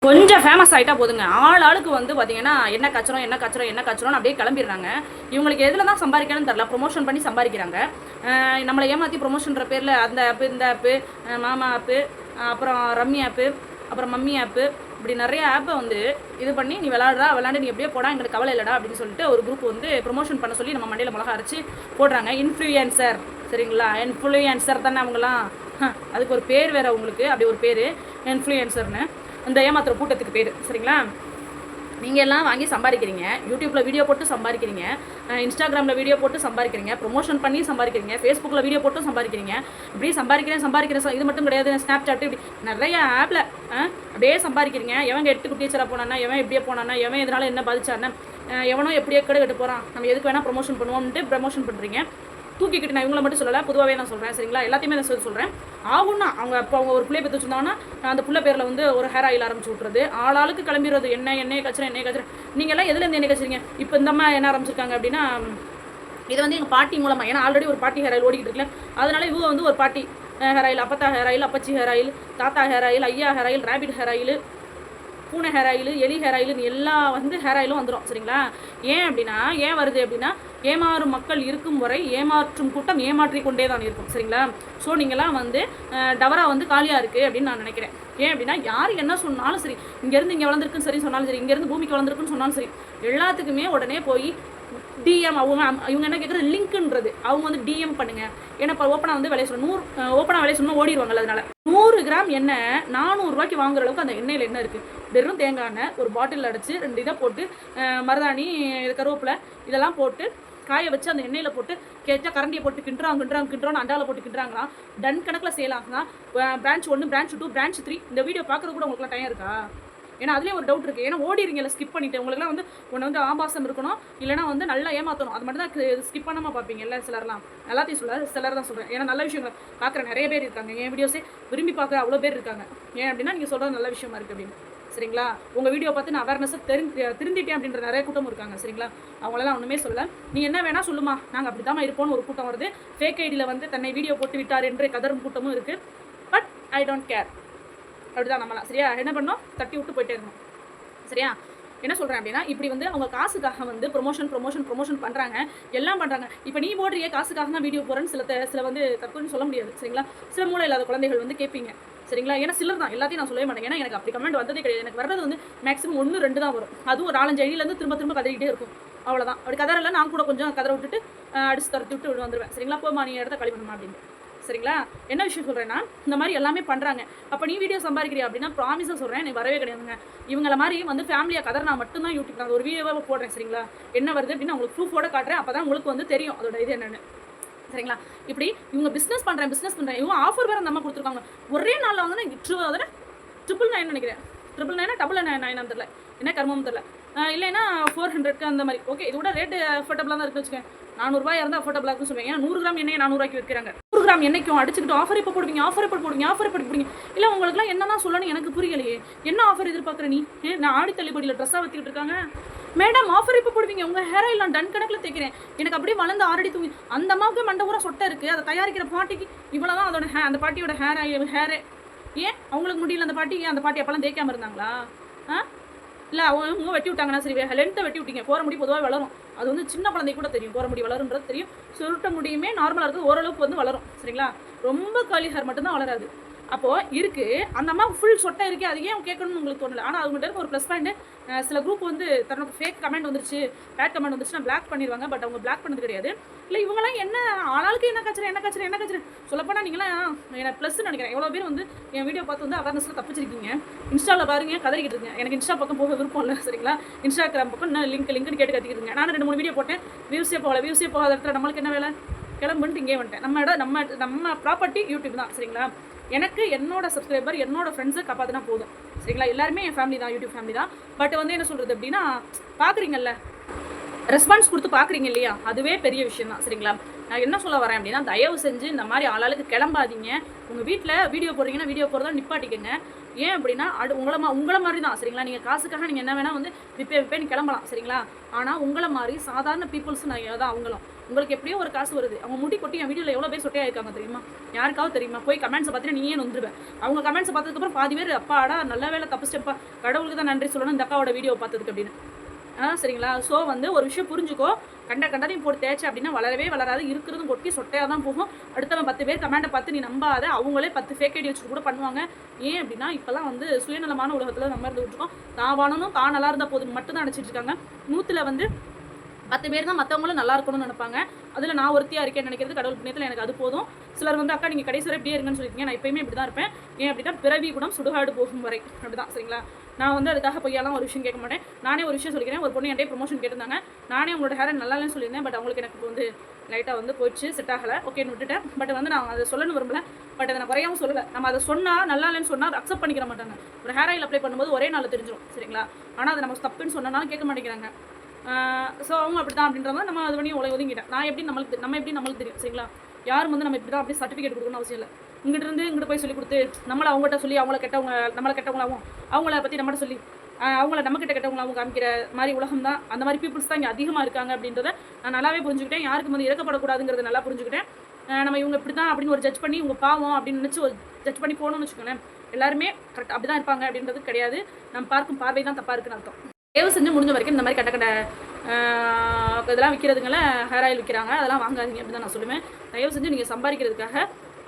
கொஞ்சம் ஃபேமஸ் ஆகிட்டா போதுங்க. ஆளுக்கு வந்து பார்த்தீங்கன்னா என்ன கச்சரம் அப்படியே கிளம்பிடுறாங்க. இவங்களுக்கு எதில் தான் சம்பாதிக்கணும்னு தெரில. ப்ரொமோஷன் பண்ணி சம்பாதிக்கிறாங்க. நம்மளை ஏமாற்றி ப்ரொமோஷன்ற பேரில் அந்த ஆப்பு இந்த ஆப்பு மாமா ஆப்பு அப்புறம் ரம்மி ஆப்பு அப்புறம் மம்மி ஆப்பு இப்படி நிறைய ஆப்பை வந்து இது பண்ணி நீ விளாண்டு நீ எப்படியே போடா எங்களுக்கு கவலை இல்லைடா அப்படின்னு சொல்லிட்டு ஒரு குரூப் வந்து ப்ரொமோஷன் பண்ண சொல்லி நம்ம மண்டையில் மிளகா அரைச்சி போடுறாங்க. இன்ஃப்ளூயன்சர் சரிங்களா? இன்ஃப்ளூயன்சர் தானே அவங்களாம். அதுக்கு ஒரு பேர் வேறு உங்களுக்கு, அப்படி ஒரு பேர் இன்ஃப்ளூயன்சர்னு இந்த ஏமாத்துற கூட்டத்துக்கு பேர் சரிங்களா? நீங்கள் எல்லாம் வாங்கி சம்பாதிக்கிறீங்க, யூடியூப்பில் வீடியோ போட்டு சம்பாதிக்கிறீங்க, இன்ஸ்டாகிராமில் வீடியோ போட்டு சம்பாதிக்கிறீங்க, ப்ரொமோஷன் பண்ணி சம்பாதிக்கிறீங்க, ஃபேஸ்புக்கில் வீடியோ போட்டு சம்பாதிக்கிறீங்க. இப்படி சம்பாதிக்கிறேன் இது மட்டும் கிடையாது. ஸ்னாப் சாட் இப்படி நிறைய ஆப்பில் அப்படியே சம்பாதிக்கிறீங்க. எவங்க 8 டீச்சராக போனானா, எவன் எப்படியே போனானா, எவன் இதனால் என்ன பாதிச்சானா, எவனோ எப்படியே கெட்டு போகிறான், நம்ம எதுக்கு வேணால் ப்ரொமோஷன் பண்ணுவோம்ட்டு ப்ரமோஷன் பண்ணுறீங்க. தூக்கிக்கிட்டு நான் இவங்களை மட்டும் சொல்லலை, பொதுவாகவே நான் சொல்கிறேன் சரிங்களா? எல்லாத்தையுமே நான் சொல்கிறேன். ஆகும்னா அவங்க ஒரு பிள்ளை பற்றி வச்சுருந்தாங்கன்னா அந்த பிள்ளை பேரில் வந்து ஒரு ஹேர் ஆயில் ஆரம்பிச்சு விட்றது, ஆளுக்கு கிளம்பிடுறது. எண்ணெய் கச்சுறேன். நீங்கள் எல்லாம் எதுலேருந்து எண்ணெய் கச்சுறீங்க? இப்போ இந்த அம்மா என்ன ஆரம்பிச்சிருக்காங்க அப்படின்னா, இது வந்து எங்கள் பாட்டி மூலமாக, ஏன்னா ஆல்ரெடி ஒரு பாட்டி ஹேர் ஆயில் ஓடிக்கிட்டு இருக்குல்ல, அதனால இவங்க வந்து ஒரு பாட்டி ஹேர் ஆயில், அப்பத்தா ஹேர் ஆயில், அப்பச்சி ஹேர் ஆயில், தாத்தா ஹேர் ஆயில், ஐயா hair oil, rabbit hair oil, பூனை ஹேர் ஆயில், எலி ஹேர் ஆயிலுன்னு எல்லா வந்து ஹேர் ஆயிலும் வந்துடும் சரிங்களா? ஏன் அப்படின்னா, ஏன் வருது அப்படின்னா, ஏமாறும் மக்கள் இருக்கும் வரை ஏமாற்றும் கூட்டம் ஏமாற்றி கொண்டே தான் இருக்கும் சரிங்களா? ஸோ நீங்களாம் வந்து டவரா வந்து காலியாக இருக்குது அப்படின்னு நான் நினைக்கிறேன். ஏன் அப்படின்னா, யார் என்ன சொன்னாலும் சரி, இங்கேருந்து இங்கே வளர்ந்துருக்குன்னு சரி சொன்னாலும் சரி, இங்கேருந்து பூமிக்கு வளர்ந்துருக்குன்னு சொன்னாலும் சரி, எல்லாத்துக்குமே உடனே போய் டிஎம் இவங்க என்ன கேட்குறது லிங்க்குன்றது, அவங்க வந்து டிஎம் பண்ணுங்க. ஏன்னா இப்போ ஓப்பனாக வந்து விளைய சொல்லணும், ஓப்பனாக விளைய சொல்லணும் ஓடிடுவாங்கல்ல. அதனால 100 கிராம் எண்ணெய் 400 ரூபாய்க்கு வாங்குற அளவுக்கு அந்த எண்ணெயில் என்ன இருக்குது? வெறும் தேங்காய் எண்ணெய் ஒரு பாட்டில் அடைச்சி 2 இதை போட்டு மருதாணி கருவேப்பிலை இதெல்லாம் போட்டு காய வச்சு அந்த எண்ணெயில் போட்டு கேட்டால் கரண்டியை போட்டு கிண்டுறாங்க அண்டாவில் போட்டு கிண்டுறாங்களாம். டன் கணக்கில் சேல் ஆகுனா. பிரான்ச் 1, பிரான்ச் 2, பிரான்ச் 3 இந்த வீடியோ பார்க்குறது கூட உங்களுக்குலாம் டைம் இருக்கா? ஏன்னா அதுலேயே ஒரு டவுட் இருக்குது. ஏன்னா ஓடிடுறீங்களா ஸ்கிப் பண்ணிவிட்டு. உங்களுக்குலாம் வந்து ஒன்று வந்து ஆபாசம் இருக்கணும், இல்லைனா வந்து நல்லா ஏமாற்றணும். அது மட்டும் தான் ஸ்கிப் பண்ணாமல் பார்ப்பீங்க இல்லை சிலர்லாம். எல்லாத்தையும் சிலர் தான் சொல்கிறேன். ஏன்னா நல்ல விஷயங்களை பார்க்குற நிறைய பேர் இருக்காங்க. என் வீடியோஸே விரும்பி பார்க்குற அவ்வளோ பேர் இருக்காங்க. ஏன் அப்படின்னா நீங்கள் சொல்கிறது நல்ல விஷயமா இருக்குது அப்படின்னு சரிங்களா? உங்கள் வீடியோ பார்த்து நான் அவேர்னஸை திருந்திட்டேன் அப்படின்ற நிறைய கூட்டம் இருக்காங்க சரிங்களா? அவங்களெல்லாம் ஒன்றுமே சொல்ல. நீ என்ன வேணால் சொல்லுமா, நாங்கள் அப்படி தான் இருப்போம்னு ஒரு கூட்டம் வருது. ஃபேக் ஐடியில் வந்து தன்னை வீடியோ போட்டு விட்டார் என்று கதரும் கூட்டமும் இருக்குது. But I don't care. அப்படிதான் நம்மளாம் சரியா? என்ன பண்ணோம், தட்டி விட்டு போயிட்டே இருக்கணும் சரியா? என்ன சொல்கிறேன் அப்படின்னா, இப்படி வந்து அவங்க காசுக்காக வந்து ப்ரொமோஷன் பண்ணுறாங்க, எல்லாம் பண்ணுறாங்க. இப்போ நீ போடுறிய காசுக்காக தான் வீடியோ போகிறேன்னு சில வந்து தப்புன்னு சொல்ல முடியாது சரிங்களா? சில மூளை இல்லாத குழந்தைகள் வந்து கேட்பீங்க சரிங்களா? ஏன்னா சிலர் தான், எல்லாத்தையும் நான் சொல்லவே மாட்டேன். ஏன்னா எனக்கு அப்படி கமெண்ட் வந்ததே கிடையாது. எனக்கு வர்றது வந்து மேக்ஸிமம் 1, 2 தான் வரும். அதுவும் ஒரு 4-5 ஐடியிலேருந்து திரும்ப கதறிக்கிட்டே இருக்கும். அவ்வளோதான். அப்படி கதறல நான் கூட கொஞ்சம் கதற விட்டுட்டு அடிச்சு துரத்தி விட்டு வந்துடுவேன் சரிங்களா? போமா நீ இடத்த களி பண்ணுமா அப்படின்னு சரிங்களா? என்ன விஷயம் சொல்கிறேன்னா, இந்த மாதிரி எல்லாமே பண்ணுறாங்க. அப்போ நீ வீடியோ சம்பாதிக்கிறியா அப்படின்னா ப்ராமிஸாக சொல்கிறேன், எனக்கு வரவே கிடையாதுங்க. இவங்கள மாதிரி வந்து ஃபேமிலியாக கதறினா மட்டும்தான் யூடியூப் நான் ஒரு வீடியோவாக போடுறேன் சரிங்களா? என்ன வருது அப்படின்னு உங்களுக்கு ப்ரூஃபோட காட்டுறேன். அப்போ தான் உங்களுக்கு வந்து தெரியும் அதோட இது என்னென்னு சரிங்களா? இப்படி இவங்க பிஸ்னஸ் பண்ணுறேன் இவங்க ஆஃபர் வேறு நம்ம கொடுத்துருக்காங்க. ஒரே நாளில் வந்து நான் 999 நினைக்கிறேன். 999 தெரியல, என்ன கர்மம் தெரியல. இல்லைன்னா 400க்கு அந்த மாதிரி. ஓகே, இதோட ரேட்டு அஃபோர்டபுளாக தான் இருக்குன்னு வச்சுக்கேன். 400 இருந்தால் அஃபோர்டபுளாக இருக்குன்னு சொல்லுவேன். ஏன்னா 100 கிராம் எண்ணெயை 400 ரூபாய்க்கு விற்கிறாங்க. 100 கிராம் எண்ணெய்க்கும் அடிச்சுக்கிட்டு ஆஃபர் எப்போ போடுவீங்க, ஆஃபர் எப்போ போடுவீங்க. இல்லை உங்களுக்குலாம் என்னன்னா சொல்லணும் எனக்கு புரியலையே. என்ன ஆஃபர் எதிர்பார்க்குற நீ? நான் ஆடி தள்ளுபடியில் ட்ரெஸ்ஸாக வச்சுக்கிட்டு இருக்காங்க. மேடம் ஆஃபர் எப்போ போடுவீங்க? உங்கள் ஹேர் ஆயில் நான் டன் கணக்கில் தேய்க்கிறேன், எனக்கு அப்படியே வளர்ந்து ஆல்ரெடி தூங்கி. அந்த அம்மாவுக்கு மண்டை ஊரா சொட்டை இருக்குது, அதை தயாரிக்கிற பாட்டிக்கு இவ்வளோ தான் அதோட அந்த பாட்டியோட ஹேரே. ஏன் அவங்களுக்கு முடியல? அந்த பாட்டி அப்போல்லாம் தேய்க்காமல் இருந்தாங்களா? இல்லை அவங்க வெட்டி விட்டாங்கன்னா சரி, லென்த்தை வெட்டி விட்டீங்க. போகிற முடி பொதுவாக வளரும். அது வந்து சின்ன குழந்தை கூட தெரியும், போகிற முடி வளருன்றது தெரியும். சுருட்ட முடியுமே நார்மலாக இருக்குது, ஓரளவுக்கு வந்து வளரும் சரிங்களா? ரொம்ப காலி ஹேர் மட்டும்தான் வளராது. அப்போது இருக்குது. அந்த அம்மா ஃபுல் சொட்டை இருக்குது, அது ஏன் கேட்கணும்னு உங்களுக்கு தோணலை. ஆனால் அவங்கள்ட்ட இருக்க ஒரு ப்ளஸ் பாயிண்ட், சில குரூப் வந்து தன்னோட ஃபேக் கமெண்ட் வந்துருச்சு, பேட் கமெண்ட் வந்துருச்சுன்னா பிளாக் பண்ணிடுவாங்க. பட் அவங்க பிளாக் பண்ணது கிடையாது. இல்லை இவங்களாம் என்ன ஆளாளுக்கு என்ன கச்சுறேன் சொல்லப்போனால் நீங்களாம் என்ன ப்ளஸ்ன்னு நினைக்கிறேன். எவ்வளோ பேர் வந்து என் வீடியோ பார்த்து வந்து அவேர்னஸில் தப்பிச்சிருக்கீங்க. இன்ஸ்டாவில் பாருங்க கதறிக்கிட்டு இருக்கீங்க. எனக்கு இன்ஸ்டா பக்கம் போக விருப்பம் இல்லை சரிங்களா? இன்ஸ்டாகிராம் பக்கம் நான் லிங்க்னு கேட்டு கத்திக்கிட்டுருங்க. நான் 2-3 வீடியோ போட்டேன், வியூஸே போகாத இடத்துல நம்மளுக்கு என்ன வேலை, கிளம்புன்ட்டு இங்கே வந்துட்டேன். நம்ம ப்ராப்பர்ட்டி யூடியூப் தான் சரிங்களா? எனக்கு என்னோட சப்ஸ்கிரைபர் என்னோட ஃப்ரெண்ட்ஸை காப்பாற்றினா போதும் சரிங்களா? எல்லாருமே என் ஃபேமிலி தான், யூடியூப் ஃபேமிலி தான். பட் வந்து என்ன சொல்கிறது அப்படின்னா, பார்க்குறீங்கல்ல, ரெஸ்பான்ஸ் கொடுத்து பார்க்குறீங்க இல்லையா, அதுவே பெரிய விஷயம் தான் சரிங்களா? நான் என்ன சொல்ல வரேன் அப்படின்னா, தயவு செஞ்சு இந்த மாதிரி ஆளாளுக்கு கிளம்பாதீங்க. உங்கள் வீட்டில் வீடியோ போடுறீங்கன்னா வீடியோ போடுறதா நிப்பாட்டிக்கங்க. ஏன் அப்படின்னா உங்களை மாதிரி தான் சரிங்களா? நீங்கள் காசுக்காக நீங்கள் என்ன வேணால் வந்து விப்பேன்னு கிளம்பலாம் சரிங்களா? ஆனால் உங்களை மாதிரி சாதாரண பீப்புள்ஸ் நான் தான் அவங்களும் உங்களுக்கு எப்படியோ ஒரு காசு வருது. அவங்க முடி கொட்டி என் வீடியோவில் எவ்வளோ பேர் சொட்டையாக இருக்காங்க தெரியுமா? யாருக்காவது தெரியுமா? போய் கமெண்ட்ஸை பார்த்துட்டு நீயே வந்துடுவேன். அவங்க கமெண்ட்ஸை பார்த்ததுக்கப்புறம் பாதி பேர் அப்பாடா நல்ல வேலை தப்பிச்சிட்டப்பா, கடவுளுக்கு தான் நன்றி சொல்லணும் இந்த அக்காவோட வீடியோ பார்த்ததுக்கு அப்படின்னு. சரிங்களா? ஸோ வந்து ஒரு விஷயம் புரிஞ்சுக்கோ, கண்டதையும் போட்டு தேய்ச்சி அப்படின்னா வளரவே வளராது, இருக்கிறதும் கொட்டி சொட்டையாக தான் போகும். அடுத்தவன் 10 பேர் கமெண்ட்டை பார்த்து நீ நம்பாத, அவங்களே 10 ஃபேக் ஐடி வச்சுட்டு கூட பண்ணுவாங்க. ஏன் அப்படின்னா இப்போல்லாம் வந்து சுயநலமான உலகத்தில் நம்ம இருந்துகிட்ருக்கோம். தான் வாழணும், தான் நல்லா இருந்தால் போதும் மட்டும் தான் நினச்சிட்டு இருக்காங்க. 100ல் வந்து 10 பேர் தான் மற்றவங்களும் நல்லா இருக்கணும்னு நினைப்பாங்க. அதில் நான் ஒருத்தியாக இருக்கேன்னு நினைக்கிறது கடவுள் புண்ணியத்தில் எனக்கு அது போதும். சிலர் வந்து அக்கா நீங்கள் கடைசி வரை இப்படியே இருங்கன்னு சொல்லியிருக்கீங்க. நான் எப்பயுமே இப்படி தான் இருப்பேன். ஏன் அப்படின்னா பிறவி குணம் சுடுகாடு போகும் வரை அப்படி தான். சரிங்களா? நான் வந்து அதுக்காக பொய்யாலாம் ஒரு விஷயம் கேட்க மாட்டேன். நானே ஒரு விஷயம் சொல்லிக்கிறேன். ஒரு பொண்ணு என்கிட்ட ப்ரொமோஷன் கேட்டிருந்தாங்க. நானே உங்களோட ஹேர் நல்லா இல்லைன்னு சொல்லியிருந்தேன். பட் அவங்களுக்கு எனக்கு வந்து லைட்டாக வந்து போயிடுச்சு, செட் ஆகலை, ஓகேன்னு விட்டுட்டேன். பட் வந்து நான் அதை சொல்லணும்னு விரும்பல. பட் அதை நான் குறையாமல் சொல்லலை. நம்ம அதை சொன்னால் நல்லா இல்லைன்னு சொன்னால் அக்செப்ட் பண்ணிக்கிற மாட்டாங்க. ஒரு ஹேர் ஆயில் அப்ளை பண்ணும்போது ஒரே நாள் தெரிஞ்சிடும். சரிங்களா? ஆனால் அதை நம்ம தப்புன்னு சொன்னாலும் கேட்க மாட்டேங்கிறாங்க. ஸோ அவங்க அப்படி தான் அப்படின்றத நம்ம அது பண்ணி ஒதுங்கிட்டேன். நம்ம எப்படி நம்மளுக்கு தெரியும். சரிங்களா? யாரும் வந்து நம்ம இப்படி தான் அப்படியே சர்டிஃபிகேட் கொடுக்கணும்னு அவசியம் இல்லை. இங்கிட்ட போய் சொல்லி கொடுத்து நம்மளை அவங்ககிட்ட சொல்லி அவங்கள கெட்டவங்க நம்மளை கெட்டவங்களாகவும் அவங்கள பற்றி நம்மகிட்ட சொல்லி அவங்கள நம்மக்கிட்ட கெட்டவங்களாகவும் காமிக்கிற மாதிரி உலகம் தான். அந்த மாதிரி பீப்புள்ஸ் தான் இங்கே அதிகமாக இருக்காங்க அப்படின்றத நான் நல்லாவே புரிஞ்சுக்கிட்டேன். யாருக்கும் வந்து இறக்கப்படக்கூடாதுங்கிறத நல்லா புரிஞ்சுக்கிட்டேன். நம்ம இவங்க இப்படி தான் அப்படின்னு ஒரு ஜட்ஜ் பண்ணி இவங்க பாவம் அப்படின்னு நினச்சி ஒரு ஜட்ஜ் பண்ணி போகணும்னு வச்சுக்கோங்களேன். எல்லாருமே கரெக்ட் அப்படி தான் இருப்பாங்க அப்படின்றது கிடையாது. நம்ம பார்க்கும் பார்வை தான் தப்பாக இருக்குன்னு அர்த்தம். தயவு செஞ்சு முடிஞ்ச வரைக்கும் இந்த மாதிரி கட்ட இதெல்லாம் விற்கிறதுங்கள ஹேர் ஆயில் விற்கிறாங்க, அதெல்லாம் வாங்காதீங்க அப்படின்னு தான் நான் சொல்லுவேன். தயவு செஞ்சு நீங்கள் சம்பாதிக்கிறதுக்காக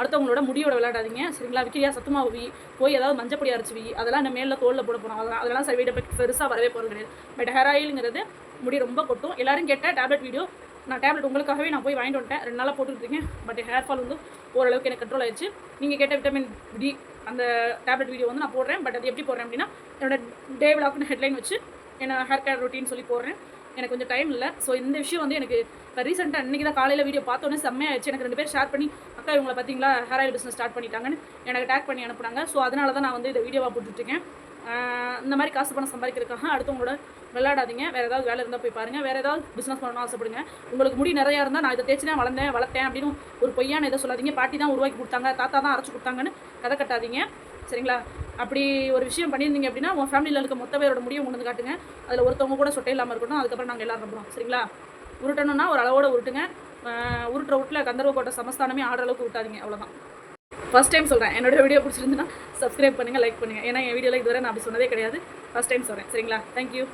அடுத்தவங்களோட முடியோட விளையாடாதீங்க. சரிங்களா? விற்கிறியா சத்துமாவி போய் ஏதாவது மஞ்சப்பொடி அரைச்சி அதெல்லாம் நம்ம மேலே தோலில் போட போகிறோம். அதெல்லாம் சைடு எஃபெக்ட் பெருசாக வரவே போகிறது கிடையாது. பட் ஹேர் ஆயிலுங்கிறது முடி ரொம்ப கொட்டும். எல்லோரும் கேட்ட டேப்லெட் வீடியோ நான் டேப்லெட் உங்களுக்காகவே நான் போய் வாங்கிட்டு வந்துட்டேன். 2 நாளாக போட்டுருக்கேன். பட் ஹேர் ஃபால் வந்து ஓரளவுக்கு எனக்கு கண்ட்ரோல் ஆயிடுச்சு. நீங்கள் கேட்ட விட்டமின் டி அந்த டேப்லெட் வீடியோ வந்து நான் போடுறேன். பட் அது எப்படி போடுறேன் அப்படின்னா என்னோட டே விலாக்னு ஹெட்லைன் வச்சு என்ன ஹேர் கேர் ரொட்டீன் சொல்லி போடுறேன். எனக்கு கொஞ்சம் டைம் இல்லை. ஸோ இந்த விஷயம் வந்து எனக்கு இப்போ ரீசெண்டாக இன்றைக்கி தான் காலையில் வீடியோ பார்த்தோன்னே செம்மையாகிடுச்சு. எனக்கு 2 பேர் ஷேர் பண்ணி அக்கா இவங்களை பார்த்தீங்களா ஹேர் ஆயில் பிஸ்னஸ் ஸ்டார்ட் பண்ணிட்டாங்கன்னு எனக்கு டேக் பண்ணி அனுப்புனாங்க. ஸோ அதனால தான் நான் வந்து இதை வீடியோவாக போட்டுட்ருக்கேன். இந்த மாதிரி காசு பணம் சம்பாதிக்கிறதுக்காக அடுத்தவங்களோட விளையாடாதீங்க. வேறு ஏதாவது வேலை இருந்தால் போய் பாருங்கள். வேறு ஏதாவது பிஸ்னஸ் பண்ணணும்னு ஆசைப்படுங்க. உங்களுக்கு முடி நிறையா இருந்தால் நான் இதை தேய்ச்சி வளர்த்தேன் அப்படின்னு ஒரு பொய்யான இதை சொல்லாதீங்க. பாட்டி தான் உருவாக்கி கொடுத்தாங்க, தாத்தா தான் அரைச்சி கொடுத்தாங்கன்னு கதை கட்டாதீங்க. சரிங்களா? அப்படி ஒரு விஷயம் பண்ணியிருந்தீங்க அப்படின்னா உங்கள் ஃபேமிலியில் இருக்க மொத்த பேரோட முடியும் கொண்டு வந்து காட்டுங்க. அதில் ஒருத்தவங்க கூட சொட்டை இல்லாமல் இருக்கணும். அதுக்கப்புறம் நாங்கள் எல்லோரும் நம்புகிறோம். சரிங்களா? உருட்டணும்னா ஒரு அளவோட உருட்டுங்க. உருட்டுற வீட்டில் கந்தர்வ கோட்டை சமஸ்தானமே ஆடுற அளவுக்கு விட்டாதீங்க. அவ்வளோதான். ஃபஸ்ட் டைம் சொல்கிறேன். என்னோட வீடியோ பிடிச்சிருந்துன்னா சப்ஸ்கிரைப் பண்ணுங்கள், லைக் பண்ணுங்கள். ஏன்னா என் வீடியோவில் இதுவரை நான் அப்படி சொன்னதே கிடையாது. ஃபஸ்ட் டைம் சொல்கிறேன். சரிங்களா? தேங்க்யூ.